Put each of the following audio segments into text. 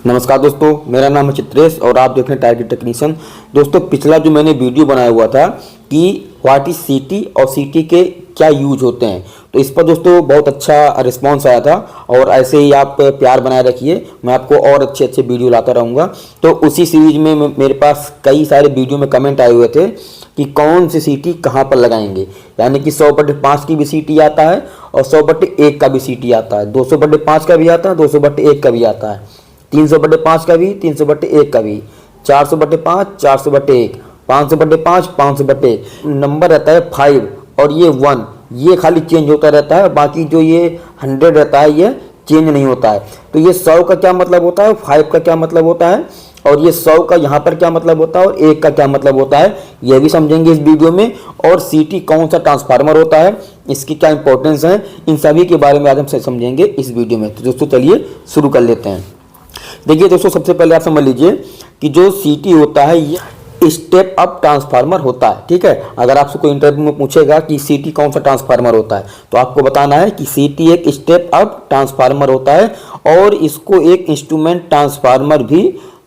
नमस्कार दोस्तों, मेरा नाम है चित्रेश और आप देख रहे हैं टारगेट टेक्नीशियन। दोस्तों, पिछला जो मैंने वीडियो बनाया हुआ था कि व्हाट इज सीटी और सीटी के क्या यूज होते हैं, तो इस पर दोस्तों बहुत अच्छा रिस्पांस आया था और ऐसे ही आप प्यार बनाए रखिए। मैं आपको और अच्छे अच्छे वीडियो लाता रहूँगा। तो उसी सीरीज में मेरे पास कई सारे वीडियो में कमेंट आए हुए थे कि कौन सी सीटी कहाँ पर लगाएंगे, यानी कि 100/5 की भी सीटी आता है और 100/1 का भी सीटी आता है, 200/5 का भी आता है, 200/1 का भी आता है, 300/5 का भी, 300/1 का भी, 400/5, 400/1, 500/5, 500/1। नंबर रहता है 5 और ये 1, ये खाली चेंज होता रहता है। बाकी जो ये 100 रहता है ये चेंज नहीं होता है। तो ये 100 का क्या मतलब होता है, 5 का क्या मतलब होता है और ये 100 का यहाँ पर क्या मतलब होता है और 1 का क्या मतलब होता है, यह भी समझेंगे इस वीडियो में। और सीटी कौन सा ट्रांसफार्मर होता है, इसकी क्या इंपॉर्टेंस है, इन सभी के बारे में आज हम समझेंगे इस वीडियो में। तो दोस्तों चलिए शुरू कर लेते हैं। देखिए दोस्तों, सबसे पहले आप समझ लीजिए कि जो सीटी होता है ये स्टेप अप ट्रांसफार्मर होता है। ठीक है, अगर आपसे कोई इंटरव्यू में पूछेगा कि सीटी कौन सा ट्रांसफार्मर होता है, तो आपको बताना है कि सीटी एक स्टेप अप ट्रांसफार्मर होता है और इसको एक इंस्ट्रूमेंट ट्रांसफार्मर भी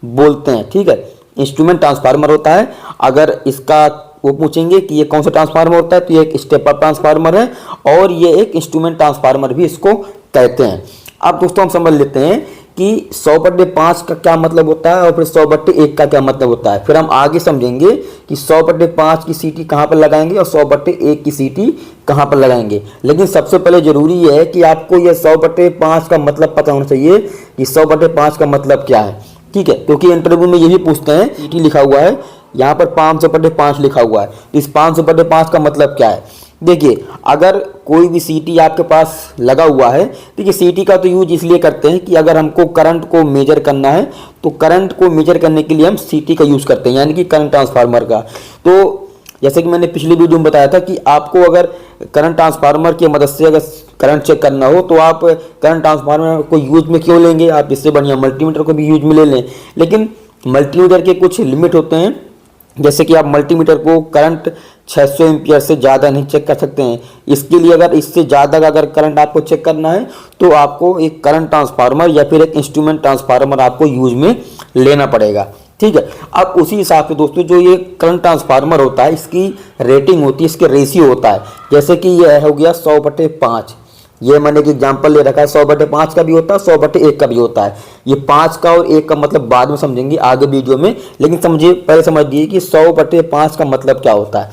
बोलते हैं। ठीक है, इंस्ट्रूमेंट ट्रांसफार्मर होता है। अगर इसका वो पूछेंगे कि ये कौन सा ट्रांसफार्मर होता है, तो ये एक स्टेप अप ट्रांसफार्मर है और ये एक इंस्ट्रूमेंट ट्रांसफार्मर भी इसको कहते हैं। अब दोस्तों हम समझ लेते हैं कि 100/5 का क्या मतलब होता है और फिर 100/1 का क्या मतलब होता है। फिर हम आगे समझेंगे कि 100/5 की सीटी कहाँ पर लगाएंगे और 100/1 की सीटी कहाँ पर लगाएंगे। लेकिन सबसे पहले जरूरी है कि आपको यह 100/5 का मतलब पता होना चाहिए कि 100/5 का मतलब क्या है। ठीक है, क्योंकि इंटरव्यू में यही पूछते हैं, सीटी लिखा हुआ है यहाँ पर 500/5 लिखा हुआ है, इस 500/5 का मतलब क्या है। देखिए, अगर कोई भी सीटी आपके पास लगा हुआ है, देखिए सीटी का तो यूज इसलिए करते हैं कि अगर हमको करंट को मेजर करना है तो करंट को मेजर करने के लिए हम सीटी का यूज करते हैं, यानी कि करंट ट्रांसफार्मर का। तो जैसे कि मैंने पिछली वीडियो में बताया था कि आपको अगर करंट ट्रांसफार्मर की मदद से अगर करंट चेक करना हो तो आप करंट ट्रांसफार्मर को यूज में क्यों लेंगे, आप इससे बढ़िया मल्टीमीटर को भी यूज में ले लें। लेकिन मल्टीमीटर के कुछ लिमिट होते हैं, जैसे कि आप मल्टीमीटर को करंट 600 एम्पियर से ज़्यादा नहीं चेक कर सकते हैं। इसके लिए अगर इससे ज़्यादा का अगर करंट आपको चेक करना है तो आपको एक करंट ट्रांसफार्मर या फिर एक इंस्ट्रूमेंट ट्रांसफार्मर आपको यूज में लेना पड़ेगा। ठीक है, अब उसी हिसाब से दोस्तों जो ये करंट ट्रांसफार्मर होता है इसकी रेटिंग होती है, इसके रेशियो होता है। जैसे कि यह हो गया 100/5, ये मैंने एक एग्जाम्पल ले रखा है। 100/5 का भी होता है, 100/1 का भी होता है। ये 5 का और 1 का मतलब बाद में समझेंगे आगे वीडियो में, लेकिन समझिए पहले समझ लीजिए कि 100/5 का मतलब क्या होता है।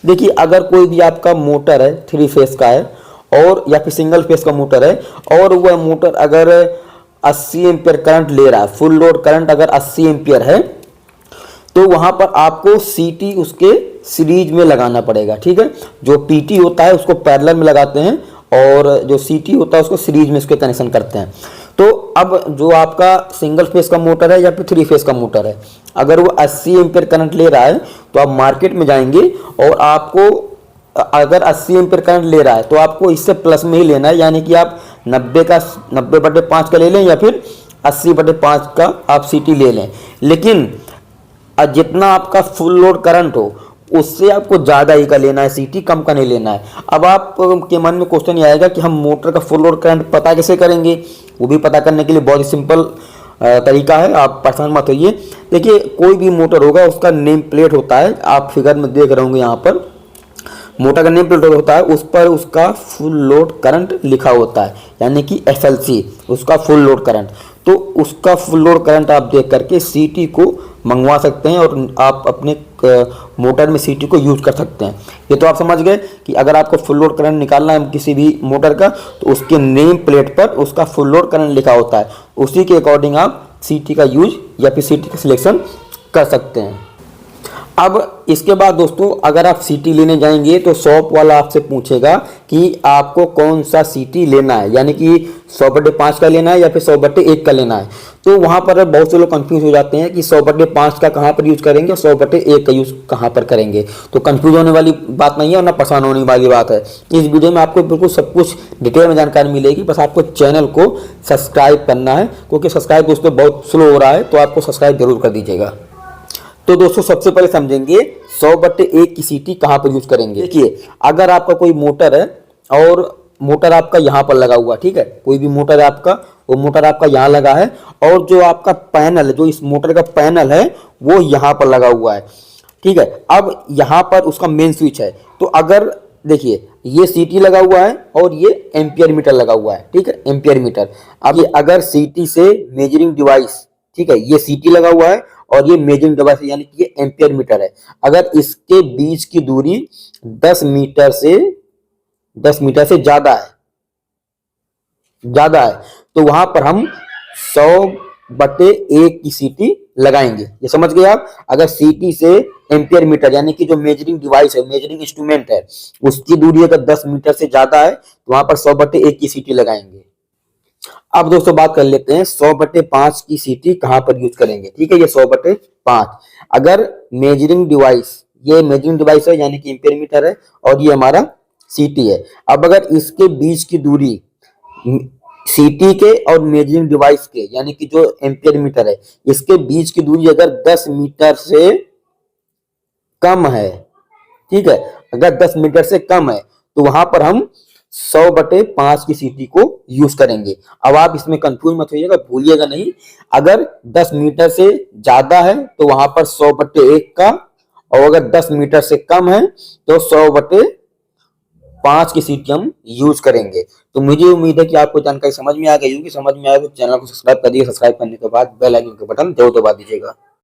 देखिए, अगर कोई भी आपका मोटर है 3 फेस का है और या फिर सिंगल फेस का मोटर है और वह मोटर अगर 80 एम्पियर करंट ले रहा है, फुल लोड करंट अगर 80 एम्पियर है, तो वहां पर आपको सीटी उसके सीरीज में लगाना पड़ेगा। ठीक है, जो पीटी होता है उसको पैरेलल में लगाते हैं और जो सीटी होता है उसको सीरीज में इसके कनेक्शन करते हैं। तो अब जो आपका सिंगल फेस का मोटर है या फिर 3 फेस का मोटर है, अगर वो 80 एम्पियर करंट ले रहा है तो आप मार्केट में जाएंगे और आपको अगर 80 एम्पियर करंट ले रहा है तो आपको इससे प्लस में ही लेना है, यानी कि आप 90/5 का ले लें या फिर 80/5 का आप सीटी ले लें। लेकिन जितना आपका फुल लोड करंट हो उससे आपको ज़्यादा ही का लेना है, सीटी कम का नहीं लेना है। अब आप के मन में क्वेश्चन ये आएगा कि हम मोटर का फुल लोड करंट पता कैसे करेंगे। वो भी पता करने के लिए बहुत ही सिंपल तरीका है, आप परेशान मत होइए। देखिए, कोई भी मोटर होगा उसका नेम प्लेट होता है, आप फिगर में देख रहे होंगे यहाँ पर मोटर का नेम प्लेट होता है, उस पर उसका फुल लोड करंट लिखा होता है, यानी कि FLC, उसका फुल लोड करंट। तो उसका फुल लोड करंट आप देख करके सीटी को मंगवा सकते हैं और आप अपने मोटर में सीटी को यूज कर सकते हैं। ये तो आप समझ गए कि अगर आपको फुल लोड करंट निकालना है किसी भी मोटर का तो उसके नेम प्लेट पर उसका फुल लोड करंट लिखा होता है, उसी के अकॉर्डिंग आप सीटी का यूज या फिर सीटी का सिलेक्शन कर सकते हैं। अब इसके बाद दोस्तों अगर आप सीटी लेने जाएंगे तो शॉप वाला आपसे पूछेगा कि आपको कौन सा सीटी लेना है, यानी कि 100/5 का लेना है या फिर 100/1 का लेना है। तो वहाँ पर बहुत से लोग कंफ्यूज हो जाते हैं कि 100/5 का कहाँ पर यूज़ करेंगे और 100/1 का यूज़ कहाँ पर करेंगे। तो कंफ्यूज होने वाली बात नहीं है और ना परेशान होने वाली बात है। इस वीडियो में आपको बिल्कुल सब कुछ डिटेल में जानकारी मिलेगी, बस आपको चैनल को सब्सक्राइब करना है, क्योंकि सब्सक्राइब दोस्तों बहुत स्लो हो रहा है, तो आपको सब्सक्राइब जरूर कर दीजिएगा। तो दोस्तों सबसे पहले समझेंगे 100/1 की सीटी कहाँ पर यूज करेंगे। देखिए, अगर आपका कोई मोटर है और मोटर आपका यहाँ पर लगा हुआ है, ठीक है, कोई भी मोटर है आपका, वो मोटर आपका यहाँ लगा है, और जो आपका पैनल है, जो इस मोटर का पैनल है वो यहाँ पर लगा हुआ है, ठीक है। अब यहाँ पर उसका मेन स्विच है, तो अगर देखिए ये सीटी लगा हुआ है और ये एम्पियर मीटर लगा हुआ है, ठीक है, एम्पियर मीटर। अब ये अगर सीटी से मेजरिंग डिवाइस, ठीक है, ये सीटी लगा हुआ है और ये मेजरिंग डिवाइस है, यानी कि ये एम्पियर मीटर है। अगर इसके बीच की दूरी 10 मीटर से ज्यादा है, तो वहां पर हम 100/1 की सीटी लगाएंगे। ये समझ गए आप। अगर सीटी से एम्पियर मीटर यानी कि जो मेजरिंग डिवाइस है, मेजरिंग इंस्ट्रूमेंट है, उसकी दूरी अगर 10 मीटर से ज्यादा है तो वहां पर 100/1 की सीटी लगाएंगे। अब दोस्तों बात कर लेते हैं 100/5 की सीटी कहां पर यूज करेंगे, ठीक है। ये 100/5 अगर मेजरिंग डिवाइस, ये मेजरिंग डिवाइस है यानी कि एम्पियर मीटर है, और ये हमारा सीटी है। अब अगर इसके बीच की दूरी सीटी के और मेजरिंग डिवाइस के यानी कि जो एम्पियर मीटर है, इसके बीच की दूरी अगर 10 मीटर से कम है, ठीक है, अगर 10 मीटर से कम है तो वहां पर हम 100/5 की सीटी को यूज करेंगे। अब आप इसमें कंफ्यूज मत होइएगा, भूलिएगा नहीं। अगर 10 मीटर से ज्यादा है तो वहां पर 100/1 का, और अगर 10 मीटर से कम है तो 100/5 की सीटी हम यूज करेंगे। तो मुझे उम्मीद है कि आपको जानकारी समझ में आ गई होगी। समझ में आए तो चैनल को सब्सक्राइब कर दीजिए। सब्सक्राइब करने के बाद बेल आइकन का बटन जरूर दबा दीजिएगा।